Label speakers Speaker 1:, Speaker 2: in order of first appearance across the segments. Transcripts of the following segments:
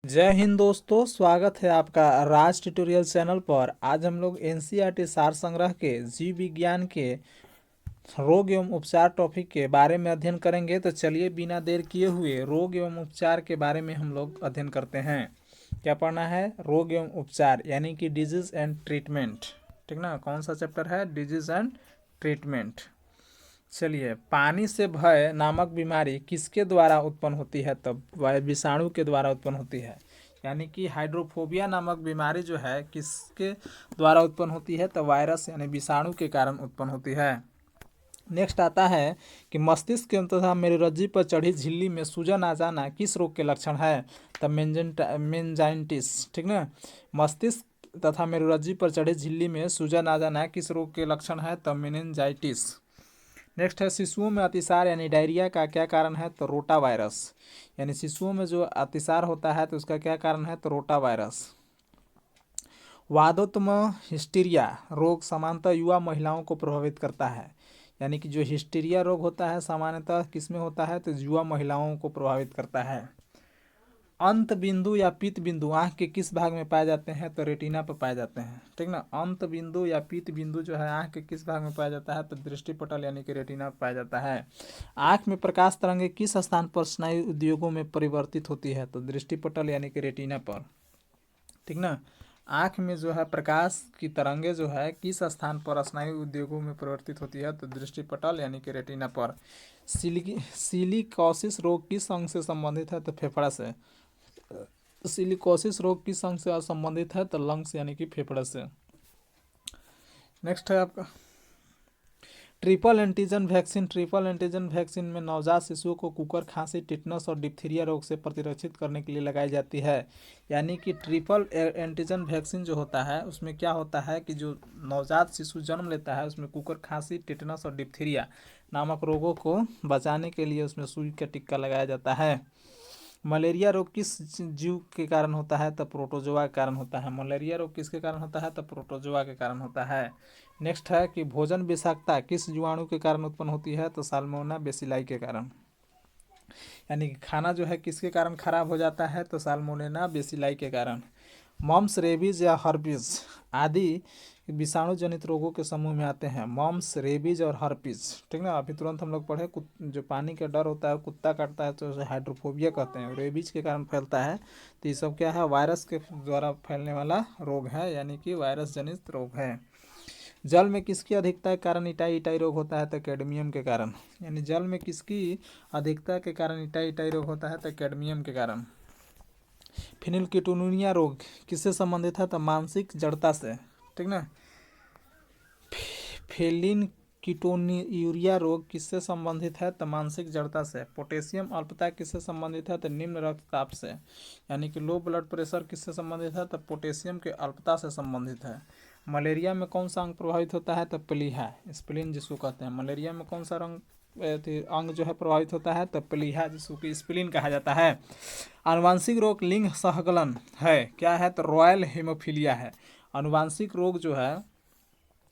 Speaker 1: जय हिंद दोस्तों, स्वागत है आपका राज ट्यूटोरियल चैनल पर। आज हम लोग एनसीईआरटी सार संग्रह के जीव विज्ञान के रोग एवं उपचार टॉपिक के बारे में अध्ययन करेंगे। तो चलिए बिना देर किए हुए रोग एवं उपचार के बारे में हम लोग अध्ययन करते हैं। क्या पढ़ना है? रोग एवं उपचार यानी कि डिजीज एंड ट्रीटमेंट। ठीक ना? कौन सा चैप्टर है? Disease and treatment. चलिए, पानी से भय नामक बीमारी किसके द्वारा उत्पन्न होती है? तब वह विषाणु के द्वारा उत्पन्न होती है। यानी कि हाइड्रोफोबिया नामक बीमारी जो है किसके द्वारा उत्पन्न होती है? तो वायरस यानी विषाणु के कारण उत्पन्न होती है। नेक्स्ट आता है कि मस्तिष्क तथा मेरुरज्जु पर चढ़ी झिल्ली में सूजन आ जाना किस रोग के लक्षण है? तब मेनिंजाइटिस। ठीक ना? मस्तिष्क तथा मेरुरज्जु पर चढ़ी झिल्ली में सूजन आ जाना किस रोग के लक्षण है? तब मेनिंजाइटिस। नेक्स्ट है शिशुओं में अतिसार यानी डायरिया का क्या कारण है? तो रोटा वायरस। यानी शिशुओं में जो अतिसार होता है तो उसका क्या कारण है? तो रोटा वायरस। वादोत्म हिस्टीरिया रोग सामान्यतः युवा महिलाओं को प्रभावित करता है। यानी कि जो हिस्टीरिया रोग होता है सामान्यतः किसमें होता है? तो युवा महिलाओं को प्रभावित करता है। अंत बिंदु या पीत बिंदु आंख के किस भाग में पाए जाते हैं? तो रेटिना पर पाए जाते हैं। ठीक ना? अंत बिंदु या पीत बिंदु जो है आंख के किस भाग में पाया जाता है? तो दृष्टिपटल यानी कि रेटिना पर पाया जाता है। आंख में प्रकाश तरंगे किस स्थान पर स्नायु उद्योगों में परिवर्तित होती है? तो दृष्टिपटल यानी कि रेटिना पर। ठीक ना? आंख में जो है प्रकाश की तरंगे जो है किस स्थान पर स्नायु उद्योगों में परिवर्तित होती है? तो दृष्टिपटल यानी कि रेटिना पर। सिलिकोसिस रोग किस अंग से संबंधित है? तो फेफड़ा से। सिलिकोसिस रोग किस अंग से संबंधित है? तो लंग्स यानी कि फेफड़े से। नेक्स्ट है आपका triple antigen vaccine. Triple antigen vaccine में नवजात शिशुओं को कुकर, खांसी, टिटनस और डिप्थीरिया रोग से प्रतिरक्षित करने के लिए लगाई जाती है। यानी कि ट्रिपल एंटीजन वैक्सीन जो होता है उसमें क्या होता है कि जो नवजात शिशु जन्म लेता है उसमें कुकर, खांसी, टिटनस और डिप्थीरिया नामक रोगों को बचाने के लिए उसमें सुई का टिक्का लगाया जाता है। मलेरिया रोग किस जीव के कारण होता है? तो प्रोटोजोआ के कारण होता है। मलेरिया रोग किसके कारण होता है? तो प्रोटोजोआ के कारण होता है। नेक्स्ट है कि भोजन विषाक्तता किस जीवाणु के कारण उत्पन्न होती है? तो साल्मोनेला बेसिलाई के कारण। यानी कि खाना जो है किसके कारण खराब हो जाता है? तो साल्मोनेला बेसिलाई के कारण। मम्स, रेबीज या हर्पीज आदि विषाणु जनित रोगों के समूह में आते हैं। मम्स, रेबीज और हर्पीज। ठीक ना? अभी तुरंत हम लोग पढ़े जो पानी का डर होता है, कुत्ता काटता है तो उसे हाइड्रोफोबिया कहते हैं। रेबीज के कारण फैलता है। तो ये सब क्या है? वायरस के द्वारा फैलने वाला रोग है, यानी कि वायरस जनित रोग है। जल में किसकी अधिकता के कारण इटाई इटाई रोग होता है? तो कैडमियम के कारण। यानी जल में किसकी अधिकता के कारण इटाई इटाई रोग होता है? तो कैडमियम के कारण। फिनिलकेटोनुरिया रोग किससे संबंधित है? तो मानसिक जड़ता से। ठीक ना? फेलिन कीटोन्यूरिया रोग किससे संबंधित है? तो मानसिक जड़ता से। पोटेशियम अल्पता किससे संबंधित है? तो निम्न रक्तचाप से। यानी कि लो ब्लड प्रेशर किससे संबंधित है? तो पोटेशियम के अल्पता से संबंधित है। मलेरिया में कौन सा अंग प्रभावित होता है? तो प्लीहा, स्प्लीन जिसको कहते हैं। मलेरिया में कौन सा अंग जो है प्रभावित होता है? तो प्लीहा जिसको कि स्प्लीन कहा जाता है। आनुवांशिक रोग लिंग सहगलन है, क्या है? तो रॉयल हेमोफीलिया है। आनुवांशिक रोग जो है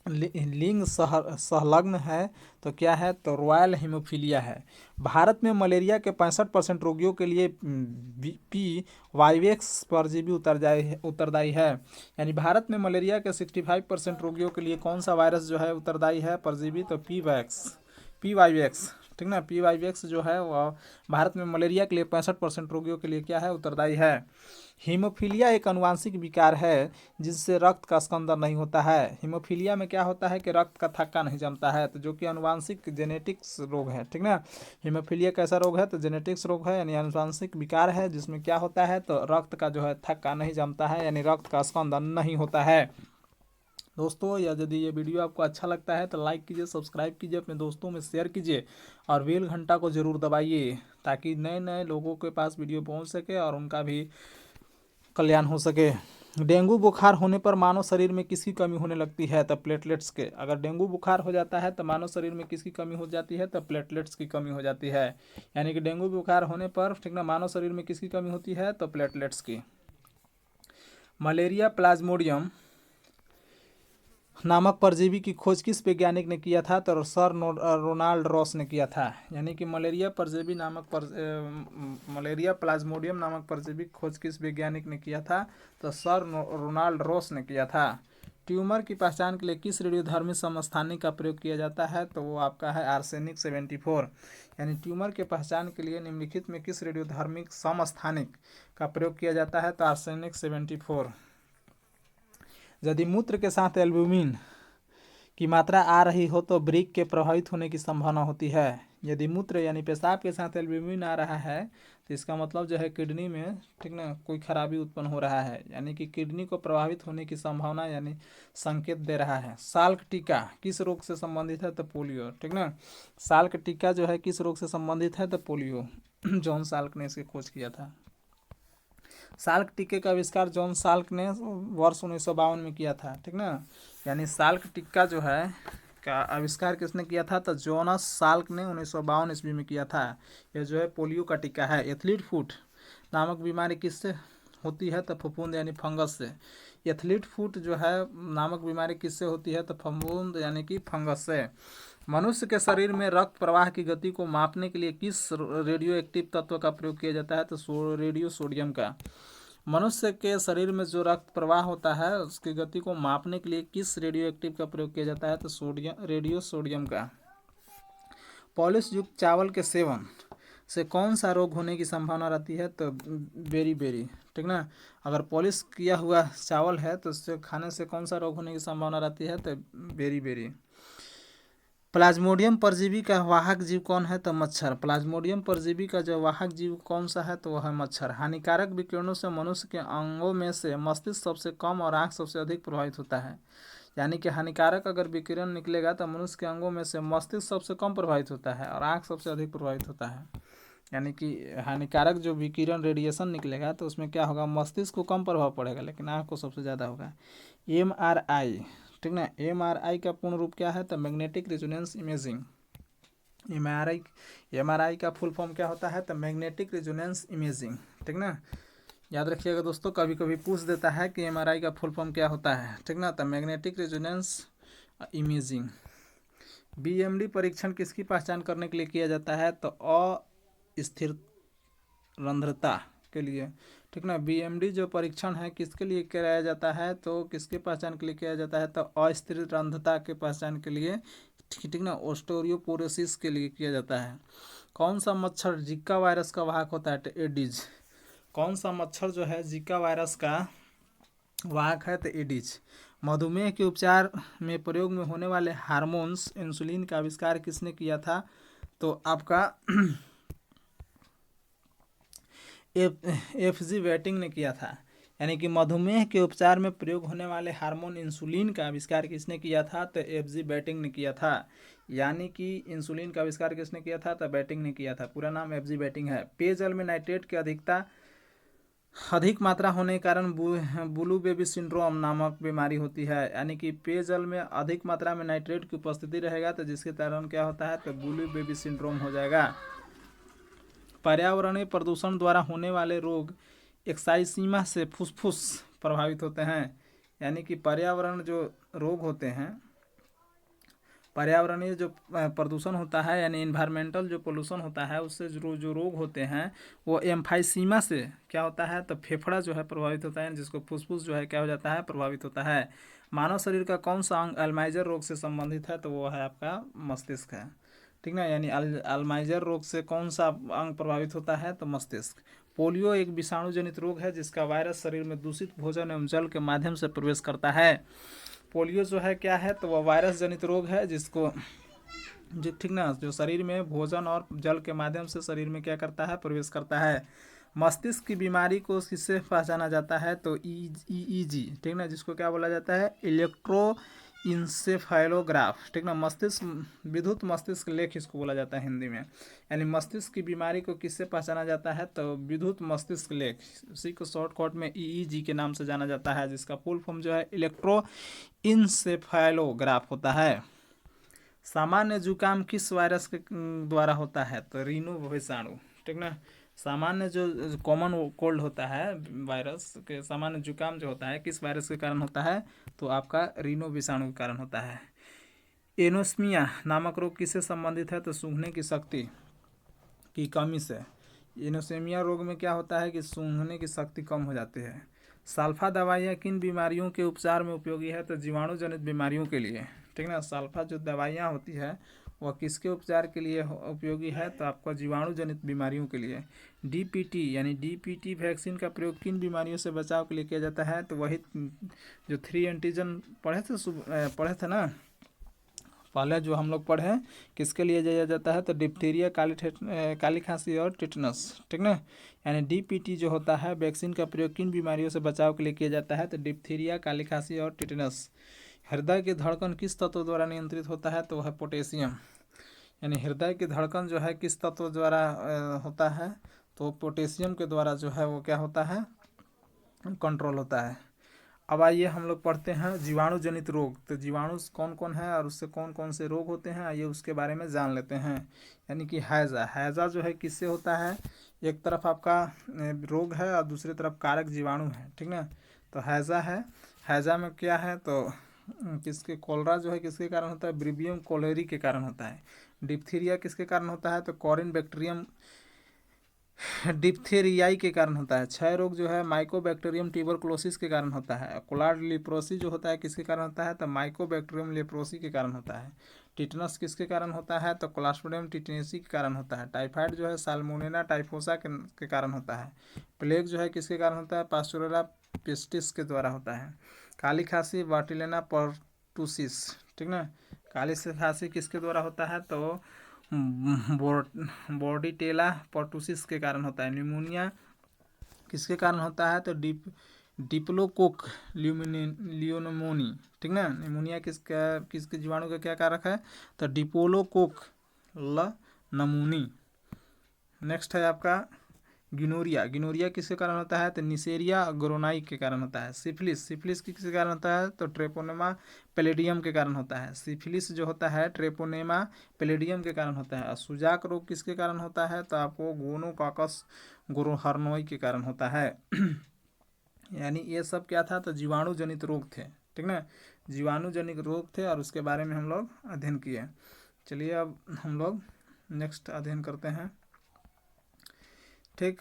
Speaker 1: लिंग संलग्न है तो क्या है? तो रॉयल हेमोफीलिया है। भारत में मलेरिया के 65% रोगियों के लिए पी वाइवेक्स परजीवी उत्तरदायी है। यानी भारत में मलेरिया के 65% रोगियों के लिए कौन सा वायरस जो है उत्तरदायी है परजीवी? तो पी वाइवेक्स। ठीक ना? पी वाइवेक्स जो है वह भारत में मलेरिया के लिए 65% रोगियों के लिए क्या है? उत्तरदायी है। हीमोफीलिया एक आनुवांशिक विकार है जिससे रक्त का स्कंदन नहीं होता है। हीमोफीलिया में क्या होता है कि रक्त का थक्का नहीं जमता है, तो जो कि आनुवांशिक जेनेटिक्स रोग है। ठीक ना? हीमोफीलिया कैसा रोग है? तो जेनेटिक्स रोग है, यानी आनुवांशिक विकार है जिसमें क्या होता है? तो रक्त का जो है थक्का नहीं जमता है, यानी रक्त का स्कंदन नहीं होता है। दोस्तों, या यदि ये वीडियो आपको अच्छा लगता है तो लाइक कीजिए, सब्सक्राइब कीजिए, अपने दोस्तों में शेयर कीजिए और बेल घंटा को ज़रूर दबाइए ताकि नए नए लोगों के पास वीडियो पहुंच सके और उनका भी कल्याण हो सके। डेंगू बुखार होने पर मानव शरीर में किसकी कमी होने लगती है? तो प्लेटलेट्स के। अगर डेंगू बुखार हो जाता है तो मानव शरीर में किसकी कमी हो जाती है? तो प्लेटलेट्स की कमी हो जाती है। यानी कि डेंगू बुखार होने पर ठीक ना मानव शरीर में किसकी कमी होती है? तो प्लेटलेट्स की। मलेरिया प्लाज्मोडियम नामक परजीवी की खोज किस वैज्ञानिक ने किया था? तो सर रोनाल्ड रॉस ने किया था। यानी कि मलेरिया परजीवी नामक मलेरिया प्लाज्मोडियम नामक परजीवी की खोज किस वैज्ञानिक ने किया था? तो सर रोनाल्ड रॉस ने किया था। ट्यूमर की पहचान के लिए किस रेडियोधर्मी समस्थानिक का प्रयोग किया जाता है? तो वो आपका है आर्सेनिक 74। यानी ट्यूमर के पहचान के लिए निम्नलिखित में किस रेडियोधर्मिक समस्थानिक का प्रयोग किया जाता है? तो आर्सेनिक 74। यदि मूत्र के साथ एल्ब्यूमिन की मात्रा आ रही हो तो ब्रिक के प्रभावित होने की संभावना होती है। यदि मूत्र यानी पेशाब के साथ एल्ब्यूमिन आ रहा है तो इसका मतलब जो है किडनी में, ठीक ना, कोई खराबी उत्पन्न हो रहा है, यानी कि किडनी को प्रभावित होने की संभावना यानी संकेत दे रहा है। साल्क टीका किस रोग से संबंधित है? तो पोलियो, ठीक ना। साल्क टीका जो है किस रोग से संबंधित है? तो पोलियो। जॉन साल्क ने इसकी खोज किया था। साल्क टीके का आविष्कार जॉन साल्क ने वर्ष 1952 में किया था, ठीक ना। यानी साल्क टीका जो है का आविष्कार किसने किया था? तो जोनास साल्क ने 1952 ईस्वी में किया था। यह जो है पोलियो का टीका है। एथलीट फुट नामक बीमारी किससे होती है? तो फफूंद यानी फंगस से। एथलीट फुट जो है नामक बीमारी किससे होती है? तो फफूंद यानी कि फंगस से। मनुष्य के शरीर में रक्त प्रवाह की गति को मापने के लिए किस रेडियो एक्टिव तत्व का प्रयोग किया जाता है? तो रेडियो सोडियम का। मनुष्य के शरीर में जो रक्त प्रवाह होता है उसकी गति को मापने के लिए किस रेडियो एक्टिव का प्रयोग किया जाता है? तो रेडियो सोडियम का। पॉलिश युक्त चावल के सेवन से कौन सा रोग होने की संभावना रहती है? तो बेरी, ठीक ना। अगर पॉलिश किया हुआ चावल है तो उससे खाने से कौन सा रोग होने की संभावना रहती है? तो बेरी। प्लाज्मोडियम परजीवी का वाहक जीव कौन है? तो मच्छर। प्लाज्मोडियम परजीवी का जो वाहक जीव कौन सा है? तो वह है मच्छर। हानिकारक विकिरणों से मनुष्य के अंगों में से मस्तिष्क सबसे कम और आंख सबसे अधिक प्रभावित होता है। यानी कि हानिकारक अगर विकिरण निकलेगा तो मनुष्य के अंगों में से मस्तिष्क सबसे कम प्रभावित होता है और आंख सबसे अधिक प्रभावित होता है। यानी कि हानिकारक जो विकिरण रेडिएशन निकलेगा तो उसमें क्या होगा? मस्तिष्क को कम प्रभाव पड़ेगा लेकिन आंख को सबसे ज़्यादा होगा। MRI, ठीक ना। MRI का पूर्ण रूप क्या है? तो मैग्नेटिक रेजोनेंस इमेजिंग। MRI का फुल फॉर्म क्या होता है? तो मैग्नेटिक रेजोनेंस इमेजिंग, ठीक ना। याद रखिएगा दोस्तों, कभी कभी पूछ देता है कि MRI का फुल फॉर्म क्या होता है, ठीक ना। तो मैग्नेटिक रेजोनेंस इमेजिंग। BMD परीक्षण किसकी पहचान करने के लिए किया जाता है? तो अस्थिर रंध्रता के लिए, ठीक ना। BMD जो परीक्षण है किसके लिए कराया जाता है? तो किसके पहचान के लिए किया जाता है? तो अस्थिर रंध्रता के पहचान के लिए, ठीक ना, ओस्टियोपोरोसिस के लिए किया जाता है। कौन सा मच्छर जिका वायरस का वाहक होता है? तो एडिज। कौन सा मच्छर जो है जिका वायरस का वाहक है? तो एडिज। मधुमेह के उपचार में प्रयोग में होने वाले हार्मोन्स इंसुलिन का आविष्कार किसने किया था? तो आपका FG वेटिंग ने किया था। यानी कि मधुमेह के उपचार में प्रयोग होने वाले हार्मोन इंसुलिन का आविष्कार किसने किया था? तो FG वेटिंग ने किया था। यानी कि इंसुलिन का आविष्कार किसने किया था? तो वेटिंग ने किया था। पूरा नाम FG वेटिंग है। पेयजल में नाइट्रेट की अधिक मात्रा होने के कारण ब्लू बेबी सिंड्रोम नामक बीमारी होती है। यानी कि पेयजल में अधिक मात्रा में नाइट्रेट की उपस्थिति रहेगा तो जिसके कारण क्या होता है? तो ब्लू बेबी सिंड्रोम हो जाएगा। पर्यावरणीय प्रदूषण द्वारा होने वाले रोग एक्साइसीमा से फुसफुस प्रभावित होते हैं। यानी कि पर्यावरण जो रोग होते हैं, पर्यावरणीय जो प्रदूषण होता है यानी इन्वायरमेंटल जो पोल्यूशन होता है उससे जो रोग होते हैं वो एम्फाइसीमा से क्या होता है? तो फेफड़ा जो है प्रभावित होता है, जिसको फुसफुस जो है क्या हो जाता है? प्रभावित होता है। मानव शरीर का कौन सा अंग अल्जाइमर रोग से संबंधित है? तो वो है आपका मस्तिष्क है, ठीक ना। यानी अल्जाइमर रोग से कौन सा अंग प्रभावित होता है? तो मस्तिष्क। पोलियो एक विषाणु जनित रोग है जिसका वायरस शरीर में दूषित भोजन एवं जल के माध्यम से प्रवेश करता है। पोलियो जो है क्या है? तो वह वायरस जनित रोग है जिसको ठीक ना, जो शरीर में भोजन और जल के माध्यम से शरीर में क्या करता है? प्रवेश करता है। मस्तिष्क की बीमारी को किससे पहचाना जाता है? तो EEG, ठीक ना, जिसको क्या बोला जाता है? इलेक्ट्रो इंसेफेलोग्राफ, ठीक ना। मस्तिष्क विद्युत मस्तिष्क लेख इसको बोला जाता है हिंदी में। यानी मस्तिष्क की बीमारी को किससे पहचाना जाता है? तो विद्युत मस्तिष्क लेख, उसी को शॉर्टकट में EEG के नाम से जाना जाता है, जिसका फुल फॉर्म जो है इलेक्ट्रो इंसेफेलोग्राफ होता है। सामान्य जुकाम किस वायरस के द्वारा होता है? तो रीनो विषाणु, ठीक ना। सामान्य जो कॉमन कोल्ड होता है वायरस के, सामान्य जुकाम जो होता है किस वायरस के कारण होता है, तो आपका रीनो विषाणु के कारण होता है। एनोस्मिया नामक रोग किससे संबंधित है, तो सूंघने की शक्ति की कमी से। एनोसेमिया रोग में क्या होता है कि सूंघने की शक्ति कम हो जाती है। साल्फा दवाइयाँ किन बीमारियों के उपचार में उपयोगी है, तो जीवाणु जनित बीमारियों के लिए, ठीक ना। साल्फा जो दवाइयाँ होती है वह किसके उपचार के लिए उपयोगी है, तो आपका जीवाणु जनित बीमारियों के लिए। डीपीटी यानी डीपीटी वैक्सीन का प्रयोग किन बीमारियों से बचाव के लिए किया जाता है, तो वही जो 3 एंटीजन पढ़े थे ना पहले, जो हम लोग पढ़े किसके लिए दिया जाता है, तो डिप्थीरिया, काली खांसी और टिटनस, ठीक ना। यानी डीपीटी जो होता है वैक्सीन का प्रयोग किन बीमारियों से बचाव के लिए किया जाता है, तो डिप्थीरिया, काली खांसी और टिटनस। हृदय की धड़कन किस तत्व द्वारा नियंत्रित होता है, तो वह पोटेशियम। यानी हृदय की धड़कन जो है किस तत्व द्वारा होता है, तो पोटेशियम के द्वारा जो है वो क्या होता है, कंट्रोल होता है। अब आइए हम लोग पढ़ते हैं जीवाणु जनित रोग। तो जीवाणु कौन कौन है और उससे कौन कौन से रोग होते हैं, आइए उसके बारे में जान लेते हैं। यानी कि हैजा जो है किससे होता है, एक तरफ आपका रोग है और दूसरी तरफ कारक जीवाणु है, ठीक ना। तो हैजा में क्या है, तो किसके कोलरा जो है किसके कारण होता है, ब्रिबियम कोलेरी के कारण होता है। डिप्थीरिया किसके कारण होता है, तो कॉरिन बैक्टीरियम डिप्थेरियाई के कारण होता है। क्षय रोग जो है माइकोबैक्टीरियम ट्यूबरकुलोसिस के कारण होता है। कोलार लिप्रोसी जो होता है किसके कारण होता है, तो माइकोबैक्टीरियम लेप्रोसी के कारण होता है। टिटनस किसके कारण होता है, तो क्लास्ट्रिडियम टिटेनेसी के कारण होता है। टाइफाइड जो है साल्मोनेला टाइफोसा के कारण होता है। प्लेग जो है किसके कारण होता है, पास्चुरेला पेस्टिस के द्वारा होता है। काली खांसी बार्टिलेना पर्टुसिस, ठीक ना। काली खांसी किसके द्वारा होता है, तो बॉर्डिटेला पर्टुसिस के कारण होता है। न्यूमोनिया किसके कारण होता है, तो डिप्लोकोक लियोनमोनी, ठीक ना। निमोनिया किसके जीवाणु का क्या कारक है, तो डिप्लोकोक ल नमूनी। नेक्स्ट है आपका गिनोरिया किसके कारण होता है, तो निसेरिया गोरोनाई के कारण होता है। सिफिलिस किसके कारण होता है, तो ट्रेपोनेमा पैलेडियम के कारण होता है। सिफिलिस जो होता है ट्रेपोनेमा पैलेडियम के कारण होता है। सुजाक रोग किसके कारण होता है, तो आपको गोनोकॉकस गोरोहर्नोई के कारण होता है। यानी ये सब क्या था, तो जीवाणु जनित रोग थे, ठीक ना। जीवाणु जनित रोग थे और उसके बारे में हम लोग अध्ययन किए। चलिए अब हम लोग नेक्स्ट अध्ययन करते हैं, ठीक।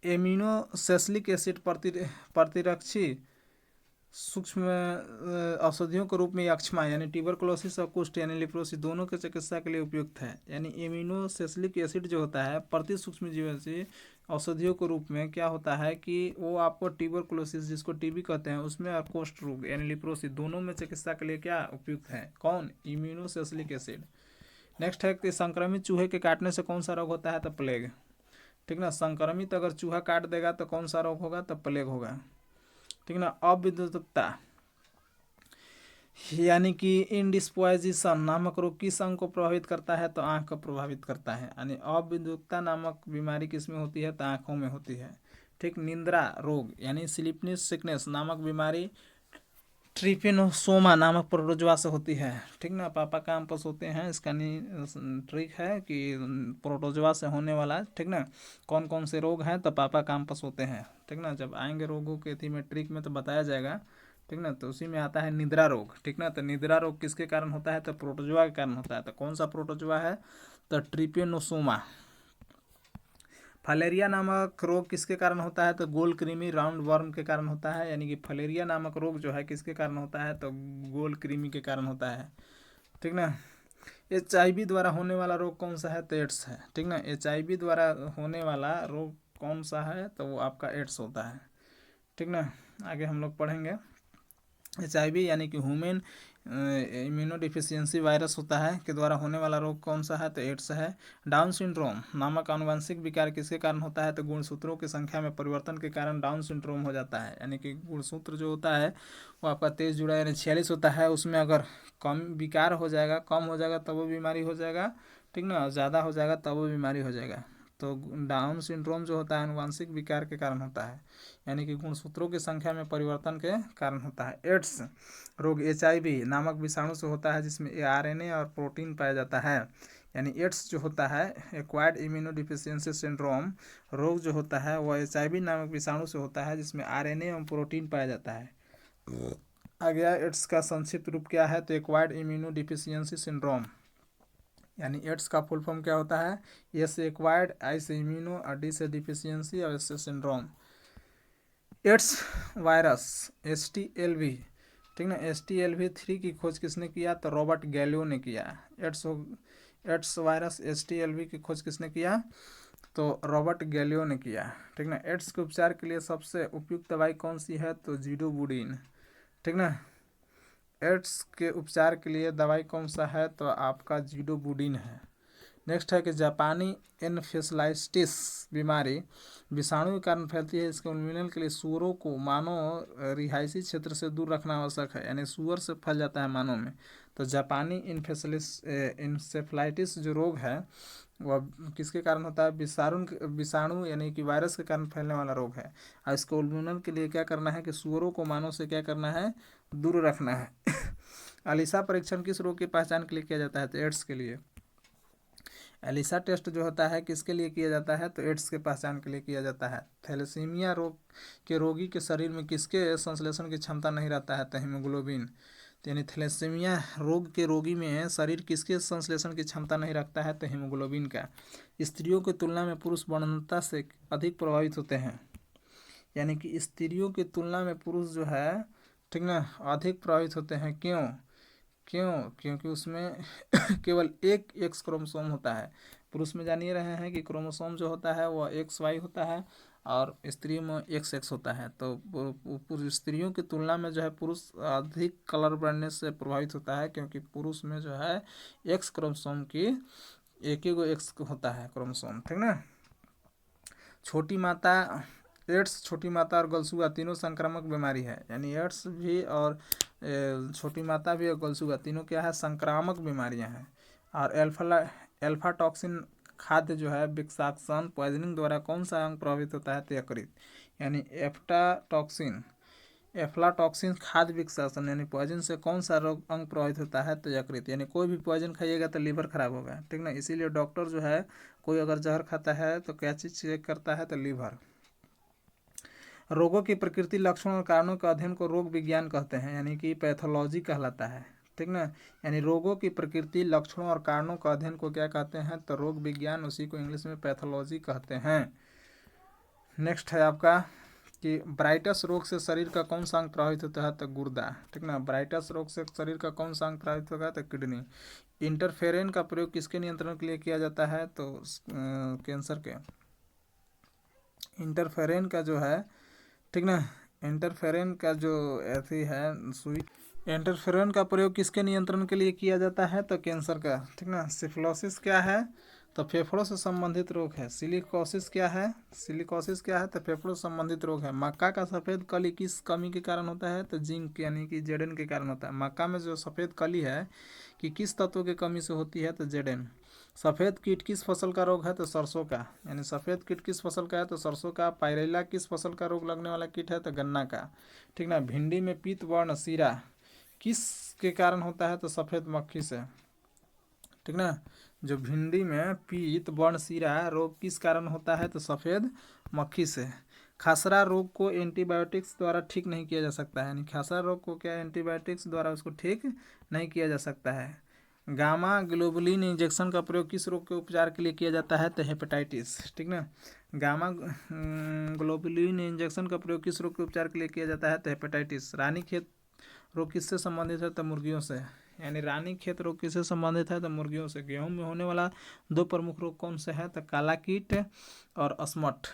Speaker 1: एमिनोसेस्लिक एसिड प्रतिरक्षी सूक्ष्म औषधियों के रूप में यक्ष्मा यानी ट्यूबरकुलोसिस और कुष्ठ यानी लिप्रोसिस दोनों के चिकित्सा के लिए उपयुक्त है। यानी एमिनोसेस्लिक एसिड जो होता है प्रति सूक्ष्म जीव से औषधियों के रूप में क्या होता है कि वो आपको ट्यूबरकुलोसिस जिसको टीबी कहते हैं उसमें और कुष्ठ रोग यानी लिप्रोसिस दोनों में चिकित्सा के लिए क्या उपयुक्त है, कौन, इम्यूनोसेस्लिक एसिड। नेक्स्ट है कि संक्रमित चूहे के काटने से कौन सा रोग होता है, तो प्लेग, ठीक ना। संक्रमित अगर चूहा काट देगा तो कौन सा रोग होगा, तो प्लेग होगा, ठीक ना। अविद्युतता यानी कि इंडिस्पोजिशन नामक रोग किस अंग को प्रभावित करता है, तो आंख को प्रभावित करता है। यानी अविद्युतता नामक बीमारी किसमें होती है, तो आंखों में होती है, ठीक। निंद्रा रोग यानी स्लीपनेस सिकनेस नामक बीमारी ट्रिपेनोसोमा नामक प्रोटोजोआ से होती है, ठीक ना। पापा कैंपस होते हैं, इसका ट्रिक है कि प्रोटोजोआ से होने वाला, ठीक ना। कौन कौन से रोग हैं, तो पापा कैंपस होते हैं, ठीक ना। जब आएंगे रोगों के थी में ट्रिक में तो बताया जाएगा, ठीक ना। तो उसी में आता है निद्रा रोग, ठीक ना। तो निद्रा रोग किसके कारण होता है, तो प्रोटोजोआ के कारण होता है। तो कौन सा प्रोटोजोआ है, तो ट्रिपेनोसोमा। फलेरिया नामक रोग किसके कारण होता है, तो गोल कृमि राउंड वर्म के कारण होता है। यानी कि फलेरिया नामक रोग जो है किसके कारण होता है, तो गोल कृमि के कारण होता है, ठीक ना। HIV द्वारा होने वाला रोग कौन सा है, तो एड्स है, ठीक ना। HIV द्वारा होने वाला रोग कौन सा है, तो वो आपका एड्स होता है, ठीक ना। आगे हम लोग पढ़ेंगे। HIV यानी कि ह्यूमन इम्यूनोडिफिशियंसी वायरस होता है के द्वारा होने वाला रोग कौन सा है, तो एड्स है। डाउन सिंड्रोम नामक आनुवंशिक विकार किसके कारण होता है, तो गुणसूत्रों की संख्या में परिवर्तन के कारण डाउन सिंड्रोम हो जाता है। यानी कि गुणसूत्र जो होता है वो आपका 23 जुड़ा यानी 46 होता है, उसमें अगर कम विकार हो जाएगा, कम हो जाएगा तब वो बीमारी हो जाएगा, ठीक ना। ज़्यादा हो जाएगा तब वो बीमारी हो जाएगा। तो डाउन सिंड्रोम जो होता है आनुवंशिक विकार के कारण होता है, यानी कि गुणसूत्रों की संख्या में परिवर्तन के कारण होता है। एड्स रोग HIV नामक विषाणु से होता है जिसमें ARNA और प्रोटीन पाया जाता है। यानी एड्स जो होता है एक्वायर्ड इम्यूनो डिफिशियंसी सिंड्रोम रोग जो होता है वह HIV नामक विषाणु से होता है जिसमें RNA एवं प्रोटीन पाया जाता है। आ गया एड्स का संक्षिप्त रूप क्या है, तो एक्वायर्ड इम्यूनो डिफिशियंसी सिंड्रोम, यानी एड्स का फुल फॉर्म क्या होता है, ए से एक्वायर्ड, आई से इम्यूनो और डी से डिफिशियंसी और एस से सिंड्रोम। एड्स वायरस HTLV, ठीक ना, HTLV-3 की खोज किसने किया, तो रॉबर्ट गैलियो ने किया। एड्स वायरस HTLV की खोज किसने किया, तो रॉबर्ट गैलियो ने किया, ठीक ना। एड्स के उपचार के लिए सबसे उपयुक्त दवाई कौन सी है, तो जीडोबुडिन, ठीक ना। एड्स के उपचार के लिए दवाई कौन सा है, तो आपका जीडोबुडिन है। नेक्स्ट है कि जापानी एन्सेफेलाइटिस बीमारी विषाणु के कारण फैलती है, इसके उन्मूलन के लिए सूअरों को मानव रिहायशी क्षेत्र से दूर रखना आवश्यक है, यानी सूअर से फैल जाता है मानव में। तो जापानी इंसेफ्लाइटिस जो रोग है वह किसके कारण होता है, विषाणु यानी कि वायरस के कारण फैलने वाला रोग है। और इसको उन्मूलन के लिए क्या करना है कि सूअरों को मानव से क्या करना है, दूर रखना है। अलीसा परीक्षण किस रोग की पहचान के लिए किया जाता है, तो एड्स के लिए। एलिसा टेस्ट जो होता है किसके लिए किया जाता है, तो एड्स के पहचान के लिए किया जाता है। थैलेसीमिया रोग के रोगी के शरीर में किसके संश्लेषण की क्षमता नहीं रहता है, तो हीमोग्लोबिन। यानी थैलेसीमिया रोग के रोगी में शरीर किसके संश्लेषण की क्षमता नहीं रखता है, तो हीमोग्लोबिन का। स्त्रियों की तुलना में पुरुष बाणुता से अधिक प्रभावित होते हैं, यानी कि स्त्रियों की तुलना में पुरुष जो है, ठीक ना, अधिक प्रभावित होते हैं। क्योंकि उसमें केवल एक एक्स क्रोमोसोम होता है। पुरुष में जानिए रहे हैं कि क्रोमोसोम जो होता है वह XY होता है और स्त्री में XX होता है। तो स्त्रियों की तुलना में जो है पुरुष अधिक कलर ब्राइटनेस से प्रभावित होता है, क्योंकि पुरुष में जो है X क्रोमोसोम की एक ही X होता है क्रोमोसोम, ठीक ना। छोटी माता एड्स, छोटी माता और गलसुआ तीनों संक्रामक बीमारी है, यानी एड्स भी और छोटी माता भी और गलसुआ तीनों क्या है, संक्रामक बीमारियां हैं। और एल्फा टॉक्सिन खाद्य जो है विषाक्तन पॉइजनिंग द्वारा कौन सा अंग प्रभावित होता है, तो यकृत, यानी एफ्लाटॉक्सिन खाद्य विषाक्तन यानी पॉइजन से कौन सा रोग अंग प्रभावित होता है, तो यकृत। यानी कोई भी पॉइजन खाइएगा तो लीवर खराब होगा, ठीक ना। इसीलिए डॉक्टर जो है कोई अगर जहर खाता है तो क्या चीज़ चेक करता है, तो लीवर। रोगों की प्रकृति, लक्षण और कारणों के अध्ययन को रोग विज्ञान कहते हैं, यानी कि पैथोलॉजी कहलाता है, ठीक ना। यानी रोगों की प्रकृति, लक्षणों और कारणों का अध्ययन को क्या कहते हैं, तो रोग विज्ञान, उसी को इंग्लिश में पैथोलॉजी कहते हैं। नेक्स्ट है आपका कि ब्राइटस रोग से शरीर का कौन सा अंग प्रभावित होता है, तो गुर्दा, ठीक ना। ब्राइटस रोग से शरीर का कौन सा अंग प्रभावित होगा, तो किडनी। इंटरफेरेन का प्रयोग किसके नियंत्रण के लिए किया जाता है, तो कैंसर के। इंटरफेरेन का जो है, ठीक ना, इंटरफेरेन का जो ऐसी है सुई, इंटरफेरेन का प्रयोग किसके नियंत्रण के लिए किया जाता है, तो कैंसर का, ठीक ना। सिफिलिस क्या है, तो फेफड़ों से संबंधित रोग है। सिलिकोसिस क्या है, तो फेफड़ों से संबंधित रोग है। मक्का का सफ़ेद कली किस कमी के कारण होता है, तो जिंक यानी कि जेडन के कारण होता है। मक्का में जो सफ़ेद कली है कि किस तत्व की कमी से होती है, तो जेडन। सफ़ेद कीट किस फसल का रोग है, तो सरसों का, यानी सफ़ेद कीट किस फसल का है, तो सरसों का। पायरेला किस फसल का रोग लगने वाला कीट है, तो गन्ना का, ठीक ना। भिंडी में पीत वर्ण सीरा किस के कारण होता है, तो सफ़ेद मक्खी से, ठीक ना। जो भिंडी में पीत वर्ण सीरा रोग किस कारण होता है, तो सफ़ेद मक्खी से। खसरा रोग को एंटीबायोटिक्स द्वारा ठीक नहीं किया जा सकता है, यानी खसरा रोग को क्या एंटीबायोटिक्स द्वारा उसको ठीक नहीं किया जा सकता है। गामा ग्लोबुलिन इंजेक्शन का प्रयोग किस रोग के उपचार के लिए किया जाता है, तो हेपेटाइटिस, ठीक ना। गामा ग्लोबुलिन इंजेक्शन का प्रयोग किस रोग के उपचार के लिए किया जाता है, तो हेपेटाइटिस। रानीखेत रोग किससे संबंधित है, तो मुर्गियों से, यानी रानीखेत रोग किससे संबंधित है, तो मुर्गियों से। गेहूं में होने वाला दो प्रमुख रोग कौन से है, तो काला कीट और अस्मट।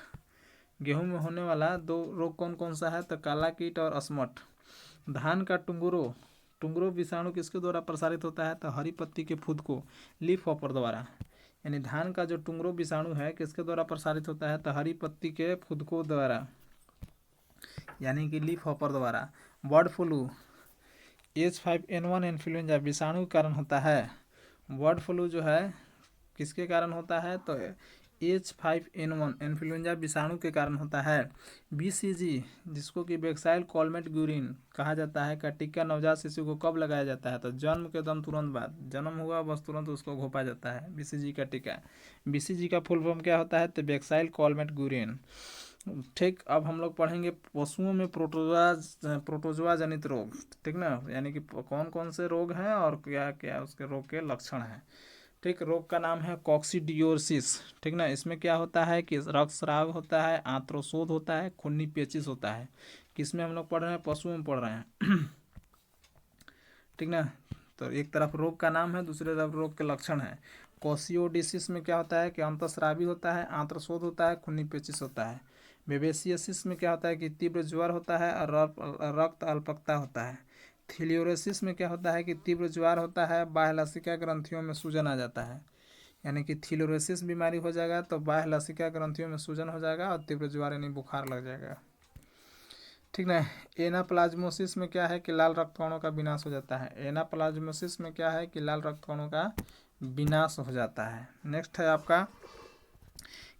Speaker 1: गेहूं में होने वाला दो रोग कौन कौन सा है, तो काला कीट और अस्मट। धान का टुंगरो विषाणु किसके द्वारा प्रसारित होता है, तो हरी पत्ती के फूद को, लीफ हॉपर द्वारा। यानी धान का जो टुंगरो विषाणु है किसके द्वारा प्रसारित होता है, तो हरी पत्ती के फुदकों द्वारा, यानी कि लीफ हॉपर द्वारा। बर्ड फ्लू H5N1 इन्फ्लुएंजा विषाणु के कारण होता है। बर्ड फ्लू जो है किसके कारण होता है, तो H5N1 इन्फ्लुएंजा विषाणु के कारण होता है। BCG जिसको कि बैक्साइल कॉलमेट ग्यूरिन कहा जाता है का टीका नवजात शिशु को कब लगाया जाता है? तो जन्म के दम तुरंत बाद, जन्म हुआ बस तुरंत उसको घोंपा जाता है BCG का टीका। BCG का फुल फॉर्म क्या होता है? तो बैक्साइल कॉलमेट ग्यूरिन। ठीक, अब हम लोग पढ़ेंगे पशुओं में प्रोटोजोआ जनित रोग। ठीक ना, यानी कि कौन कौन से रोग हैं और क्या क्या उसके रोग के लक्षण हैं। ठीक, रोग का नाम है कॉक्सीडियोसिस। ठीक ना, इसमें क्या होता है कि रक्तस्राव होता है, आंत्रशोथ होता है, खूनी पेचिश होता है। किसमें हम लोग पढ़ रहे हैं? पशुओं में पढ़ रहे हैं। ठीक ना, तो एक तरफ रोग का नाम है, दूसरे तरफ रोग के लक्षण है। कोसियोडिसिस में क्या होता है कि अंतस्रावी होता है, आंत्रशोथ होता है, खूनी पेचिश होता है। बेबेसियसिस में क्या होता है कि तीव्र ज्वर होता है और रक्त अल्पकता होता है। थीलियोरेसिस में क्या होता है कि तीव्र ज्वर होता है, बाह्य लसिका ग्रंथियों में सूजन आ जाता है। यानी कि थीलियोरेसिस बीमारी हो जाएगा तो बाह्य लसिका ग्रंथियों में सूजन हो जाएगा और तीव्र ज्वर यानी बुखार लग जाएगा। ठीक ना, एनाप्लाज्मोसिस में क्या है कि लाल रक्त कणों का विनाश हो जाता है। एनाप्लाज्मोसिस में क्या है कि लाल रक्त कणों का विनाश हो जाता है। नेक्स्ट है आपका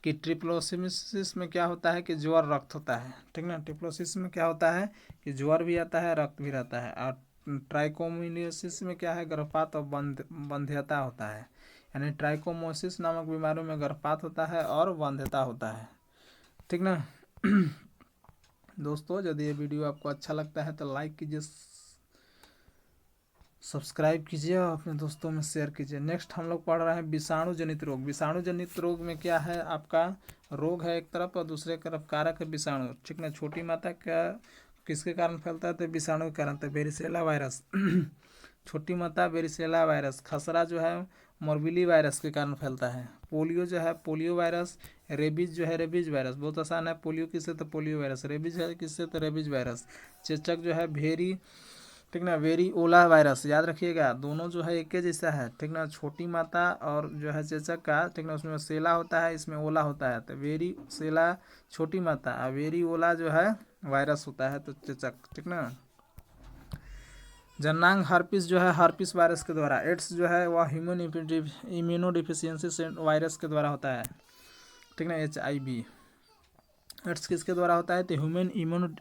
Speaker 1: कि ट्रिप्लोसिस में क्या होता है कि ज्वर रक्त होता है। ठीक ना, ट्रिप्लोसिस में क्या होता है कि ज्वर भी आता है, रक्त भी रहता है। और ट्राइकोमोनियोसिस में क्या है? गर्भपात और वंध्यता होता है। यानी ट्राइकोमोसिस नामक बीमारियों में गर्भपात होता है और वंध्यता होता है। ठीक ना। दोस्तों, यदि ये वीडियो आपको अच्छा लगता है तो लाइक कीजिए, सब्सक्राइब कीजिए और अपने दोस्तों में शेयर कीजिए। नेक्स्ट हम लोग पढ़ रहे हैं विषाणु जनित रोग। विषाणु जनित रोग में क्या है? आपका रोग है एक तरफ और दूसरे तरफ कारक है विषाणु। ठीक ना, छोटी माता का किसके कारण फैलता है? तो विषाणु के कारण, तो वेरिसेला वायरस। छोटी माता वेरिसेला वायरस। खसरा जो है मोरबिली वायरस के कारण फैलता है। पोलियो जो है पोलियो वायरस। रेबीज जो है रेबीज वायरस। बहुत आसान है, पोलियो किससे? तो पोलियो वायरस। रेबीज है किससे? तो रेबीज वायरस। चेचक जो है भेरी, ठीक ना, वेरी ओला वायरस। याद रखिएगा, दोनों जो है एक ही जैसा है। ठीक ना, छोटी माता और जो है चेचक का, ठीक ना, उसमें सेला होता है, इसमें ओला होता है। तो वेरी सेला छोटी माता और वेरी ओला जो है वायरस होता है, तो चेचक। ठीक ना, जननांग हर्पिस जो है हर्पिस वायरस के द्वारा। एड्स जो है वह इम्यूनोडिफिशियंसी वायरस के द्वारा होता है। ठीक ना, HIV। एड्स किसके द्वारा होता है? तो human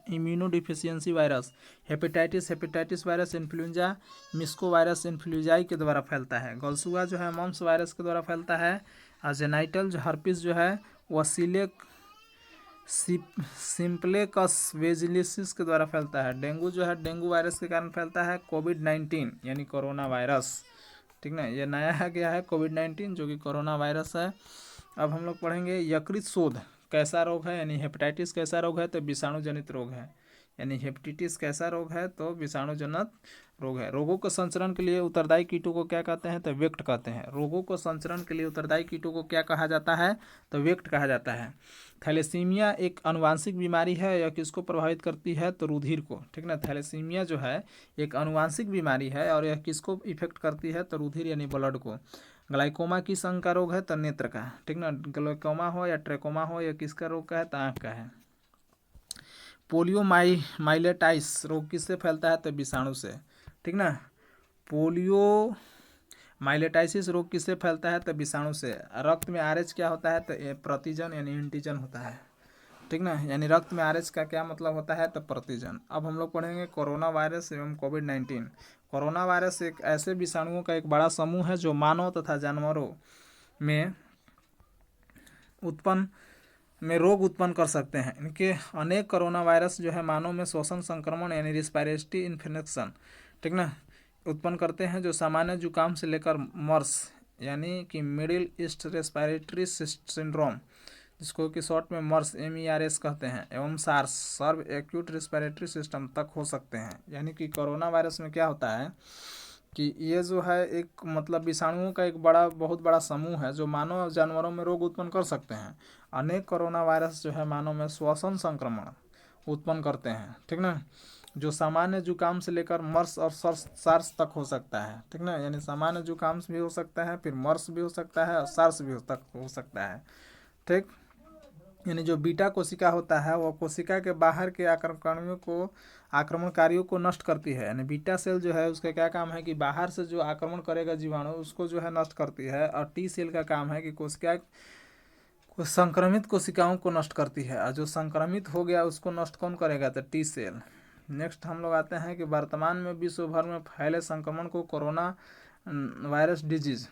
Speaker 1: immunodeficiency virus. Hepatitis virus. Influenza myxovirus influenzae के द्वारा फैलता है। गलसुआ जो है मम्स वायरस के द्वारा फैलता है। और जेनाइटल जो हर्पिस जो है वह सिम्प्लेक्स वेजिलिसिस के द्वारा फैलता है। डेंगू जो है डेंगू वायरस के कारण फैलता है। कोविड-19 यानी कोरोना वायरस। ठीक ना, ये नया है गया है कोविड-19 जो कि कोरोना वायरस है। अब हम लोग पढ़ेंगे यकृत शोथ कैसा रोग है, यानी हेपेटाइटिस कैसा रोग है? तो विषाणु जनित रोग है। यानी हेपेटाइटिस कैसा रोग है? तो विषाणु जनित रोग है। रोगों को संचरण के लिए उत्तरदायी कीटों को क्या कहते हैं? तो वेक्ट कहते हैं। रोगों को संचरण के लिए उत्तरदायी कीटों को क्या कहा जाता है? तो वेक्ट कहा जाता है। थैलेसीमिया एक आनुवांशिक बीमारी है। यह किसको प्रभावित करती है? तो रुधिर को। ठीक ना, थैलेसीमिया जो है एक आनुवांशिक बीमारी है और यह किसको इफेक्ट करती है? तो रुधिर यानी ब्लड को। ग्लाइकोमा किस अंग का रोग है? तो नेत्र का। ठीक ना, ग्लाइकोमा हो या ट्रेकोमा हो, या किसका रोग का है? तो आँख का है। पोलियो माइलेटाइस रोग किससे फैलता है? तो विषाणु से। ठीक ना, पोलियो माइलेटाइसिस रोग किससे फैलता है? तो विषाणु से। रक्त में RH क्या होता है? तो प्रतिजन यानी एंटीजन होता है। ठीक ना, यानी रक्त में RH का क्या मतलब होता है? तो प्रतिजन। अब हम लोग पढ़ेंगे कोरोना वायरस एवं कोविड-19। कोरोना वायरस एक ऐसे विषाणुओं का एक बड़ा समूह है जो मानव तथा जानवरों में रोग उत्पन्न कर सकते हैं। इनके अनेक कोरोना वायरस जो है मानव में श्वसन संक्रमण यानी रिस्पायरेटरी इन्फेक्शन, ठीक ना, उत्पन्न करते हैं, जो सामान्य जुकाम से लेकर मर्स यानी कि मिडिल ईस्ट रेस्पायरेटरी सिंड्रोम, जिसको कि शॉर्ट में मर्स MERS कहते हैं, एवं सार्स सर्व एक्यूट रेस्पिरेटरी सिस्टम तक हो सकते हैं। यानी कि कोरोना वायरस में क्या होता है कि ये जो है एक मतलब विषाणुओं का एक बहुत बड़ा समूह है जो मानव और जानवरों में रोग उत्पन्न कर सकते हैं। अनेक कोरोना वायरस जो है मानव में श्वसन संक्रमण उत्पन्न करते हैं। ठीक ना, जो सामान्य जुकाम से लेकर मर्स और सार्स तक हो सकता है। ठीक ना, यानी सामान्य जुकाम भी हो सकता है, फिर मर्स भी हो सकता है और सार्स भी हो सकता है। ठीक, यानी जो बीटा कोशिका होता है वह कोशिका के बाहर के आक्रमणकारियों को नष्ट करती है। यानी बीटा सेल जो है उसका क्या काम है कि बाहर से जो आक्रमण करेगा जीवाणु उसको जो है नष्ट करती है। और T सेल का काम है कि को संक्रमित कोशिकाओं को नष्ट करती है, और जो संक्रमित हो गया उसको नष्ट कौन करेगा, तो टी सेल। नेक्स्ट हम लोग आते हैं कि वर्तमान में विश्व भर में फैले संक्रमण को कोरोना वायरस डिजीज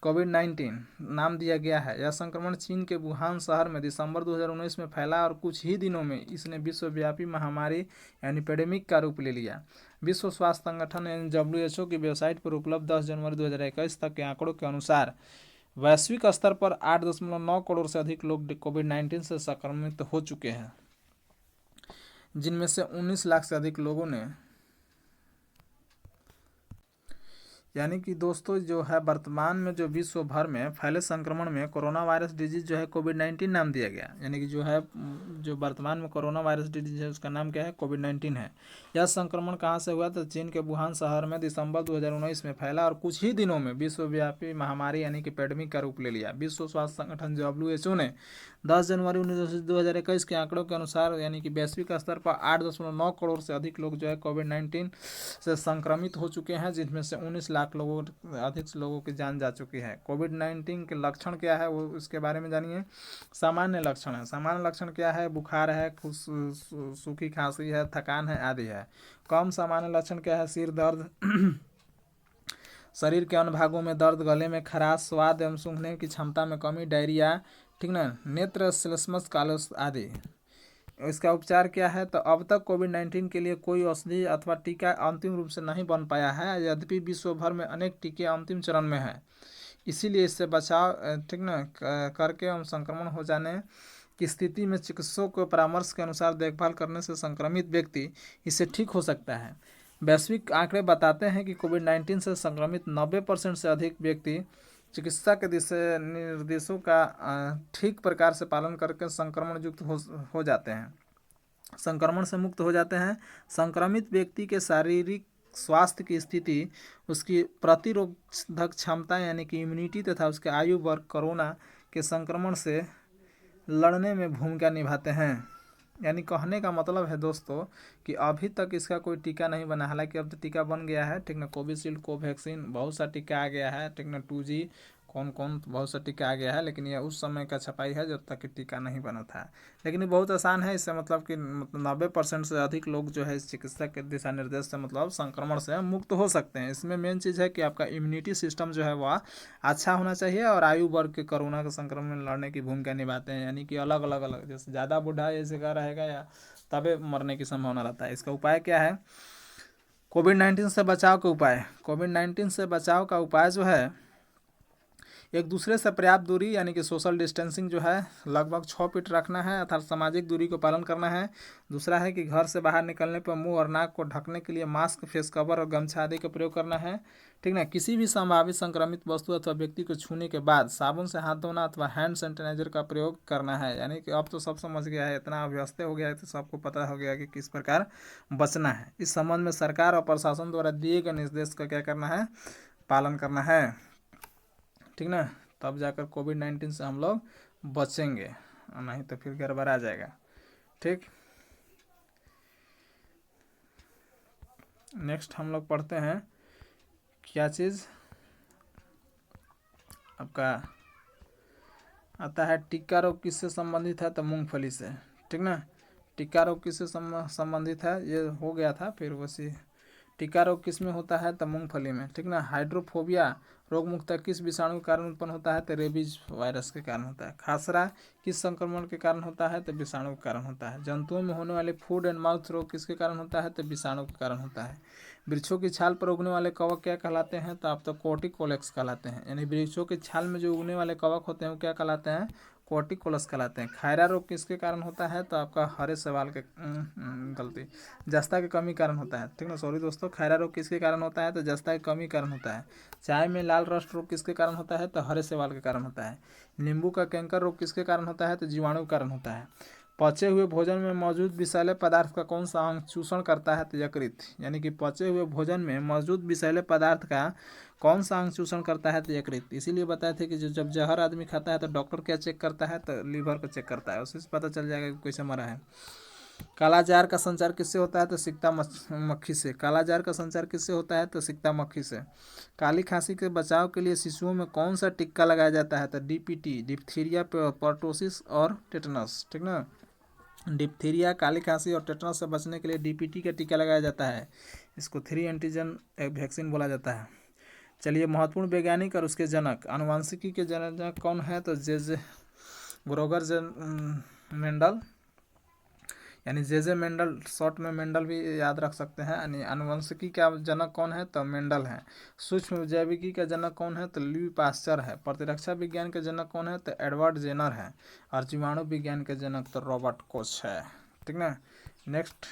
Speaker 1: कोविड-19 नाम दिया गया है। यह संक्रमण चीन के वुहान शहर में दिसंबर 2019 में फैला और कुछ ही दिनों में इसने विश्वव्यापी महामारी यानी पेडेमिक का रूप ले लिया। विश्व स्वास्थ्य संगठन यानी WHO की वेबसाइट पर उपलब्ध 10 जनवरी 2021 तक के आंकड़ों के अनुसार वैश्विक स्तर पर 8.9 करोड़ से अधिक लोग कोविड-19 से संक्रमित हो चुके हैं, जिनमें से 19 लाख से अधिक लोगों ने, यानी कि दोस्तों जो है वर्तमान में जो विश्व भर में फैले संक्रमण में कोरोना वायरस डिजीज जो है कोविड-19 नाम दिया गया। यानी कि जो है जो वर्तमान में कोरोना वायरस डिजीज है उसका नाम क्या है, कोविड-19 है। यह संक्रमण कहाँ से हुआ, तो चीन के वुहान शहर में दिसंबर 2019 में फैला और कुछ ही दिनों में विश्वव्यापी महामारी यानी कि पेंडेमिक का रूप ले लिया। विश्व स्वास्थ्य संगठन WHO ने 10 जनवरी 2021 के आंकड़ों के अनुसार यानी कि वैश्विक स्तर पर 8.9 करोड़ से अधिक लोग जो है कोविड-19 से संक्रमित हो चुके हैं, जिनमें से 19 लाख लोगों अधिक लोगों की जान जा चुकी है। कोविड-19 के लक्षण क्या है वो इसके बारे में जानिए। सामान्य लक्षण है, सामान्य लक्षण क्या है, बुखार है, सूखी खांसी है, थकान है आदि है। कम सामान्य लक्षण क्या है, सिर दर्द शरीर के अन्य भागों में दर्द, गले में खराश, स्वाद एवं सूंघने की क्षमता में कमी, डायरिया, ठीक ना, नेत्र श्लेष्मस कालस आदि। इसका उपचार क्या है, तो अब तक कोविड-19 के लिए कोई औषधि अथवा टीका अंतिम रूप से नहीं बन पाया है। यद्यपि विश्व भर में अनेक टीके अंतिम चरण में हैं, इसीलिए इससे बचाव ठीक ना करके हम संक्रमण हो जाने की स्थिति में चिकित्सकों के परामर्श के अनुसार देखभाल करने से संक्रमित व्यक्ति इससे ठीक हो सकता है। वैश्विक आंकड़े बताते हैं कि कोविड-19 से संक्रमित 90% से अधिक व्यक्ति चिकित्सा के निर्देशों का ठीक प्रकार से पालन करके संक्रमण युक्त हो जाते हैं, संक्रमण से मुक्त हो जाते हैं। संक्रमित व्यक्ति के शारीरिक स्वास्थ्य की स्थिति, उसकी प्रतिरोधक क्षमता यानी कि इम्यूनिटी तथा उसके आयु वर्ग कोरोना के संक्रमण से लड़ने में भूमिका निभाते हैं। यानी कहने का मतलब है दोस्तों कि अभी तक इसका कोई टीका नहीं बना, हालांकि अब तो टीका बन गया है, ठीक ना, कोविशील्ड, कोवैक्सीन, बहुत सा टीका आ गया है, ठीक ना, 2G कौन कौन बहुत सा टीका आ गया है, लेकिन यह उस समय का छपाई है जब तक कि टीका नहीं बना था। लेकिन ये बहुत आसान है, इससे मतलब कि 90% से अधिक लोग जो है इस चिकित्सा के दिशा निर्देश से मतलब संक्रमण से मुक्त हो सकते हैं। इसमें मेन चीज़ है कि आपका इम्यूनिटी सिस्टम जो है वह अच्छा होना चाहिए और आयु वर्ग के कोरोना के संक्रमण में लड़ने की भूमिका निभाते हैं। यानी कि अलग अलग जैसे ज़्यादा बूढ़ा ऐसे का रहेगा या तबे मरने की संभावना रहता है। इसका उपाय क्या है, कोविड-19 से बचाव का उपाय। कोविड-19 से बचाव का उपाय जो है, एक दूसरे से पर्याप्त दूरी यानी कि सोशल डिस्टेंसिंग जो है लगभग 6 फीट रखना है अर्थात सामाजिक दूरी को पालन करना है। दूसरा है कि घर से बाहर निकलने पर मुंह और नाक को ढकने के लिए मास्क, फेस कवर और गमछा आदि का प्रयोग करना है, ठीक ना। किसी भी संभावित संक्रमित वस्तु अथवा व्यक्ति को छूने के बाद साबुन से हाथ धोना अथवा हैंड सैनिटाइजर का प्रयोग करना है। यानी कि अब तो सब समझ गया है, इतना अभ्यस्त हो गया है तो सबको पता हो गया कि किस प्रकार बचना है। इस संबंध में सरकार और प्रशासन द्वारा दिए गए निर्देश का क्या करना है, पालन करना है, ठीक ना। तब जाकर कोविड-19 से हम लोग बचेंगे, नहीं तो फिर गड़बड़ा जाएगा, ठीक। नेक्स्ट हम लोग पढ़ते हैं क्या चीज़ आपका आता है, टीका रोग किससे संबंधित है, तो मूंगफली से, ठीक ना। टीका रोग किससे संबंधित है, ये हो गया था, फिर वैसे टीका रोग किस में होता है, तो मूंगफली में, ठीक ना। हाइड्रोफोबिया रोग मुख्यतः किस विषाणु के कारण उत्पन्न होता है, तो रेबीज वायरस के कारण होता है। खासरा किस संक्रमण के कारण होता है, तो विषाणु के कारण होता है। जंतुओं में होने वाले फूड एंड माउथ रोग किसके कारण होता है, तो विषाणु के कारण होता है। वृक्षों की छाल पर उगने वाले कवक क्या कहलाते हैं, तो आप तो कॉर्टिकोलेक्स कहलाते हैं। यानी वृक्षों की छाल में जो उगने वाले कवक होते हैं वो क्या कहलाते हैं, कॉर्टिकोलस कहलाते हैं। खैरा रोग किसके कारण होता है, तो आपका हरे सवाल के गलती जस्ता की कमी कारण होता है, ठीक ना, सॉरी दोस्तों। खैरा रोग किसके कारण होता है, तो जस्ता की कमी कारण होता है। चाय में लाल रस्ट रोग किसके कारण होता है, तो हरे सवाल के कारण होता है। नींबू का कैंकर रोग किसके कारण होता है, तो जीवाणु के कारण होता है। पचे हुए भोजन में मौजूद विषैले पदार्थ का कौन सा अंग चूषण करता है, तो यकृत। यानी कि पचे हुए भोजन में मौजूद विषैले पदार्थ का कौन सा अंग चूषण करता है, तो यकृत। इसीलिए बताए थे कि जब जहर आदमी खाता है तो डॉक्टर क्या चेक करता है, तो लीवर को चेक करता है, उससे पता चल जाएगा कि कैसे मरा है। कालाजार का संचार किससे होता है? तो सिकता मक्खी से। कालाजार का संचार किससे होता है? तो सिकता मक्खी से। काली खांसी के बचाव के लिए शिशुओं में कौन सा टीका लगाया जाता है? तो डीपीटी, डिप्थीरिया, पर्टोसिस और टेटनस। ठीक ना, डिप्थीरिया, काली खांसी और टेटनस से बचने के लिए डीपीटी का टीका लगाया जाता है। इसको 3 एंटीजन वैक्सीन बोला जाता है। चलिए, महत्वपूर्ण वैज्ञानिक और उसके जनक। आनुवंशिकी के जनक कौन है? तो जे ग्रोगर मेंडल, यानी जे मेंडल, शॉर्ट में मेंडल भी याद रख सकते हैं। यानी आनुवंशिकी का जनक कौन है? तो मेंडल है। सूक्ष्म जैविकी का जनक कौन है? तो ल्यूई पास्चर है। प्रतिरक्षा विज्ञान के जनक कौन है? तो एडवर्ड जेनर है। और जीवाणु विज्ञान के जनक तो रॉबर्ट कोच है। ठीक ना। नेक्स्ट,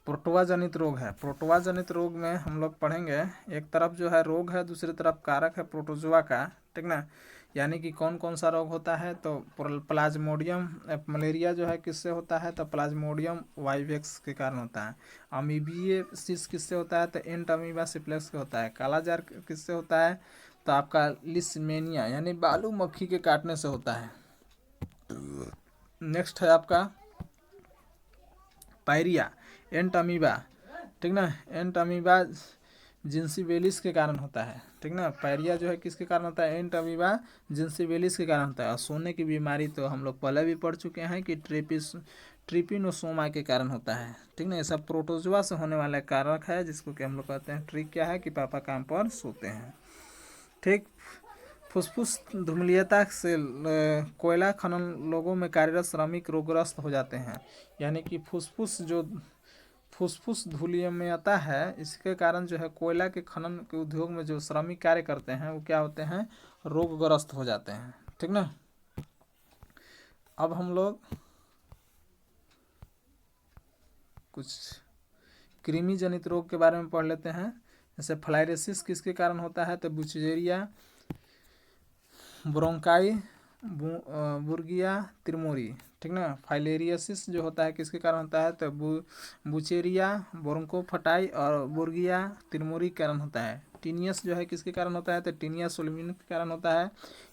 Speaker 1: प्रोटोवा जनित रोग है। प्रोटोवा जनित रोग में हम लोग पढ़ेंगे, एक तरफ जो है रोग है, दूसरी तरफ कारक है प्रोटोजोआ का। ठीक ना, यानी कि कौन कौन सा रोग होता है? तो प्लाज्मोडियम मलेरिया जो है किससे होता है? तो प्लाज्मोडियम वाइवेक्स के कारण होता है। अमीबियसिस किससे होता है? तो एंट अमीबा सिप्लेक्स के होता है। कालाजार किससे होता है? तो आपका लिस्मेनिया यानी बालू मक्खी के काटने से होता है। नेक्स्ट है आपका पायरिया, एंट अमीबा। ठीक ना, एंट अमीबा जिंसीवेलिस के कारण होता है। ठीक ना, पायरिया जो है किसके कारण होता है? एंट अमीबा जिंसीवेलिस के कारण होता है। और सोने की बीमारी तो हम लोग पहले भी पढ़ चुके हैं कि ट्रिपिनोसोमा के कारण होता है। ठीक ना, ये सब प्रोटोजोआ से होने वाला कारक है, जिसको कि हम लोग कहते हैं ट्रिक क्या है कि पापा काम पर सोते हैं। ठीक, फुसफुस धूम्रता से कोयला खनन लोगों में कार्यरत श्रमिक रोगग्रस्त हो जाते हैं। यानी कि फुसफुस धूलियमता है, इसके कारण जो है कोयला के खनन के उद्योग में जो श्रमिक कार्य करते हैं वो क्या होते हैं? रोगग्रस्त हो जाते हैं। ठीक ना। अब हम लोग कुछ कृमि जनित रोग के बारे में पढ़ लेते हैं। जैसे फ्लाइरेसिस किसके कारण होता है? तो बुचेरिया, ब्रोंकाई, बुर्गिया त्रिमोरी। ठीक ना, फाइलेरियसिस जो होता है किसके कारण होता है? तो बुचेरिया, ब्रोंकोफटाई और बुर्गिया त्रिमोरी के कारण होता है। टीनियस जो है किसके कारण होता है? तो टीनिया सोलिमिन के कारण होता है।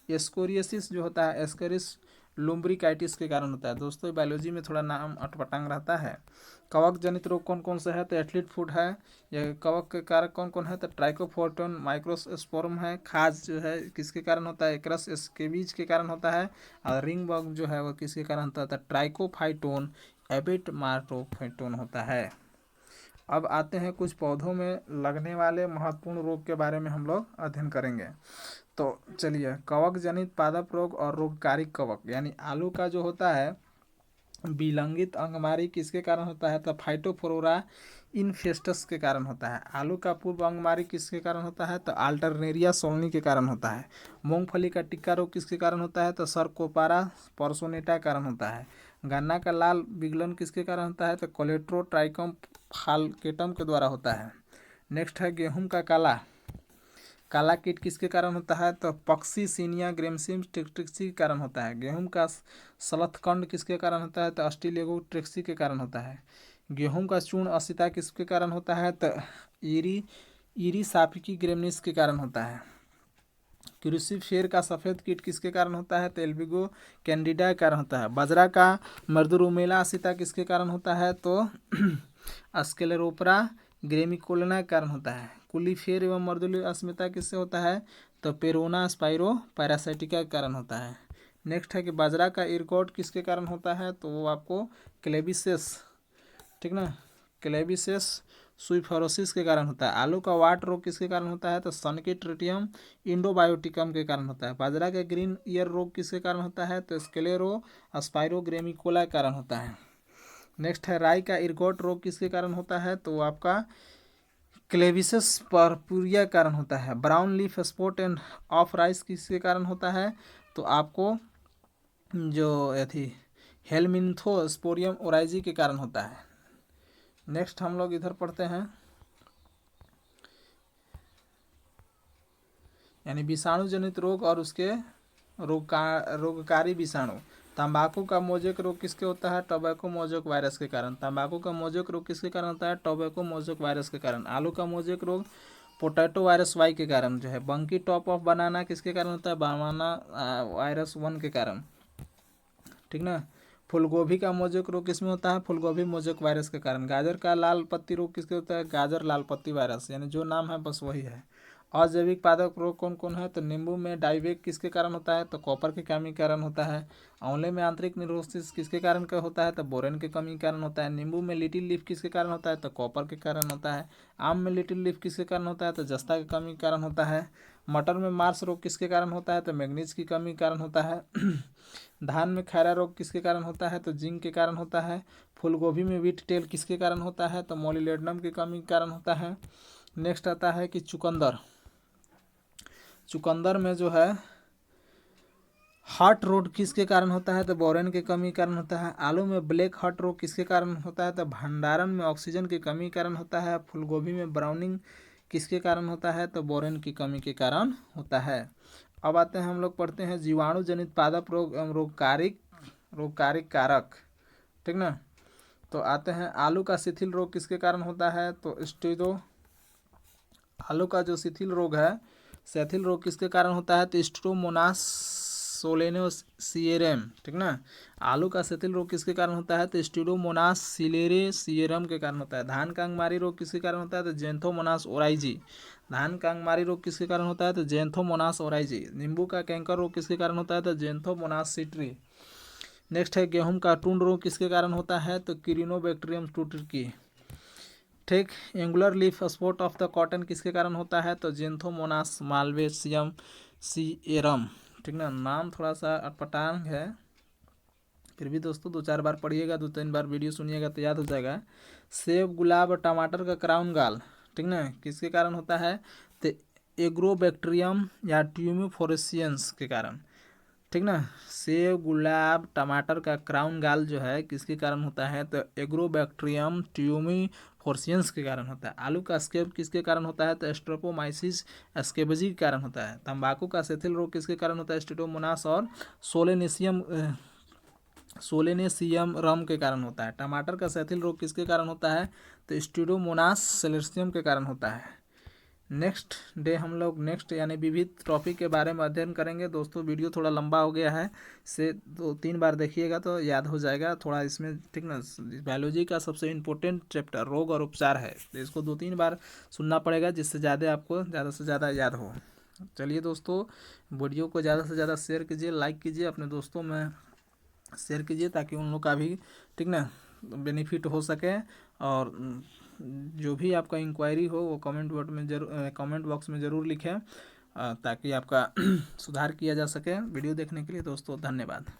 Speaker 1: एस्कोरियसिस जो होता है एस्करिस लुम्ब्रिकाइटिस के कारण होता है। दोस्तों, बायोलॉजी में थोड़ा नाम अटपटांग रहता है। कवक जनित रोग कौन कौन से है? तो एथलीट फुट है। यह कवक के कारक कौन कौन है? तो ट्राइकोफोर्टन, माइक्रोस्पोरम है। खाज जो है किसके कारण होता है? एकरस स्केबीज के कारण होता है। और रिंग बग जो है वो किसके कारण होता है? तो ट्राइकोफाइटोन, एबिट मार्टोफाइटोन होता है। अब आते हैं कुछ पौधों में लगने वाले महत्वपूर्ण रोग के बारे में हम लोग अध्ययन करेंगे। तो चलिए, कवक जनित पादप रोग और रोगकारी कवक, यानी आलू का जो होता है विलंगित अंगमारी किसके कारण होता है? तो फाइटोफोरा इनफेस्टस के कारण होता है। आलू का पूर्व अंगमारी किसके कारण होता है? तो अल्टरनेरिया सोलनी के कारण होता है। मूंगफली का टिक्का रोग किसके कारण होता है? तो सरकोपारा पर्सोनेटा के कारण होता है। गन्ना का लाल विगलन किसके कारण होता है? तो कोलेट्रोट्राइकम फाल्केटम के द्वारा होता है। नेक्स्ट है गेहूं का काला कीट किसके कारण होता है? तो पक्सीसिनिया ग्रेमसिम ट्रिक्सी के कारण होता है। गेहूं का सलथकंड किसके कारण होता है? तो अस्टिलेगो ट्रिक्सी के कारण होता है। गेहूं का चूर्ण असिता किसके कारण होता है? तो ईरी साफिकी ग्रेमनिस के कारण होता है। कृषि फेर का सफ़ेद कीट किसके कारण होता है? तो एल्बिगो कैंडिडा के कारण होता है। बाजरा का मर्दुरुमेला असिता किसके कारण होता है? तो स्क्लेरोपरा ग्रेमिकोलेना के कारण होता है। कुलीफेर एवं मर्दुली अस्मिता किससे होता है? तो पेरोना स्पाइरो पैरासाइटिका के कारण होता है। नेक्स्ट है कि बाजरा का इरकोट किसके कारण होता है? तो वो आपको क्लेबिसेस, ठीक ना, क्लेबिसेस सुइफरोसिस के कारण होता है। आलू का वाट रोग किसके कारण होता है? तो सनकीट्रिटियम इंडोबायोटिकम के कारण होता है। बाजरा का ग्रीन ईयर रोग किसके कारण होता है? तो स्क्लेरो स्पाइरोग्रेमिकोला के कारण होता है। नेक्स्ट है राई का इरकोट रोग किसके कारण होता है? तो आपका क्लेविसेस परपुरिया के कारण होता है। Brown leaf spot end of rice किसके कारण होता है? तो आपको जो थी हेलमिन्थोस्पोरियम ओराइजी के कारण होता है। नेक्स्ट हम लोग इधर पढ़ते हैं, यानी विषाणु जनित रोग और उसके रोगकारी विषाणु। तंबाकू का मोजेक रोग किसके होता है? टोबैको मोजेक वायरस के कारण। तंबाकू का मोजेक रोग किसके कारण होता है? टोबैको मोजेक वायरस के कारण। आलू का मोजेक रोग पोटैटो वायरस वाई के कारण जो है। बंकी टॉप ऑफ बनाना किसके कारण होता है? बनाना वायरस 1 के कारण। ठीक ना। फूलगोभी का मोजेक रोग किसमें होता है? फूलगोभी मोजेक वायरस के कारण। गाजर का लाल पत्ती रोग किसके होता है? गाजर लाल पत्ती वायरस, यानी जो नाम है बस वही है। अजैविक पादप रोग कौन कौन है? तो नींबू में डाइवेक किसके कारण होता है? तो कॉपर की कमी के कारण होता है। आंवले में आंतरिक निरोसिस किसके कारण का होता है? तो बोरेन की कमी के कारण होता है। नींबू में लिटिल लीफ किसके कारण होता है? तो कॉपर के कारण होता है। आम में लिटिल लीफ किसके कारण होता है? तो जस्ता की कमी के कारण होता है। मटर में मार्स रोग किसके कारण होता है? तो मैग्नीज की कमी के कारण होता है। धान में खैरा रोग किसके कारण होता है? तो जिंक के कारण होता है। फूलगोभी में व्हीट टेल किसके कारण होता है? तो मोलिब्डेनम की कमी के कारण होता है। नेक्स्ट आता है कि चुकंदर। चुकंदर में जो है हार्ट रोग किसके कारण होता है? तो बोरेन की कमी के कारण होता है। आलू में ब्लैक हार्ट रोग किसके कारण होता है? तो भंडारण में ऑक्सीजन की कमी के कारण होता है। फूलगोभी में ब्राउनिंग किसके कारण होता है? तो बोरेन की कमी के कारण होता है। अब आते हैं हम लोग पढ़ते हैं जीवाणु जनित पादप रोग एवं रोगकारिक कारक, ठीक ना। तो आते हैं आलू का शिथिल रोग किसके कारण होता है? तो आलू का जो शिथिल रोग किसके कारण होता है? तो स्ट्रोमोनास सोलेनोसिएरम, ठीक ना। आलू का शिथिल रोग किसके कारण होता है? तो स्टीडोमोनास सिलेरेसिएरम के कारण होता है। धान का अंगमारी रोग किसके कारण होता है? तो जेंथोमोनास ओराइजी। धान का अंगमारी रोग किसके कारण होता है? तो जेंथोमोनास ओराइजी। नींबू का कैंकर रोग किसके कारण होता है? तो जेंथोमोनास सिट्री। नेक्स्ट है गेहूं का टुंड रोग किसके कारण होता है? तो किरिनोबैक्टीरियम टुर्की, ठीक। Angular leaf spot of the cotton किसके कारण होता है? तो जेंथोमोनास मालवेसियम सीएरम, ठीक ना। नाम थोड़ा सा अटपटांग है, फिर भी दोस्तों 2-4 बार पढ़िएगा, 2-3 बार वीडियो सुनिएगा तो याद हो जाएगा। सेब, गुलाब और टमाटर का क्राउन गाल, ठीक ना, किसके कारण होता है? तो एग्रोबैक्टीरियम या ट्यूमिफोरेसियंस के कारण, ठीक ना। सेब, गुलाब, टमाटर का क्राउन गाल जो है किसके कारण होता है? तो एग्रोबैक्टीरियम ट्यूमिफोर्सियंस के कारण होता है। आलू का स्केब किसके कारण होता है? तो स्ट्रेप्टोमाइसिस स्केबेजी के कारण होता है। तंबाकू का शिथिल रोग किसके कारण होता है? स्टीडोमोनास और सोलेनेसियम रम के कारण होता है। टमाटर का शिथिल रोग किसके कारण होता है? तो स्टीडोमोनास सेलेसियम के कारण होता है। नेक्स्ट डे हम लोग नेक्स्ट यानी विविध टॉपिक के बारे में अध्ययन करेंगे। दोस्तों वीडियो थोड़ा लंबा हो गया है, इसे 2-3 बार देखिएगा तो याद हो जाएगा थोड़ा इसमें, ठीक ना। बायोलॉजी का सबसे इम्पोर्टेंट चैप्टर रोग और उपचार है, तो इसको 2-3 बार सुनना पड़ेगा जिससे ज़्यादा आपको ज़्यादा से ज़्यादा याद हो। चलिए दोस्तों, वीडियो को ज़्यादा से ज़्यादा शेयर कीजिए, लाइक कीजिए, अपने दोस्तों में शेयर कीजिए ताकि उन लोग का भी, ठीक ना, बेनिफिट हो सके। और जो भी आपका इंक्वायरी हो वो कमेंट बॉक्स में ज़रूर लिखें ताकि आपका सुधार किया जा सके। वीडियो देखने के लिए दोस्तों धन्यवाद।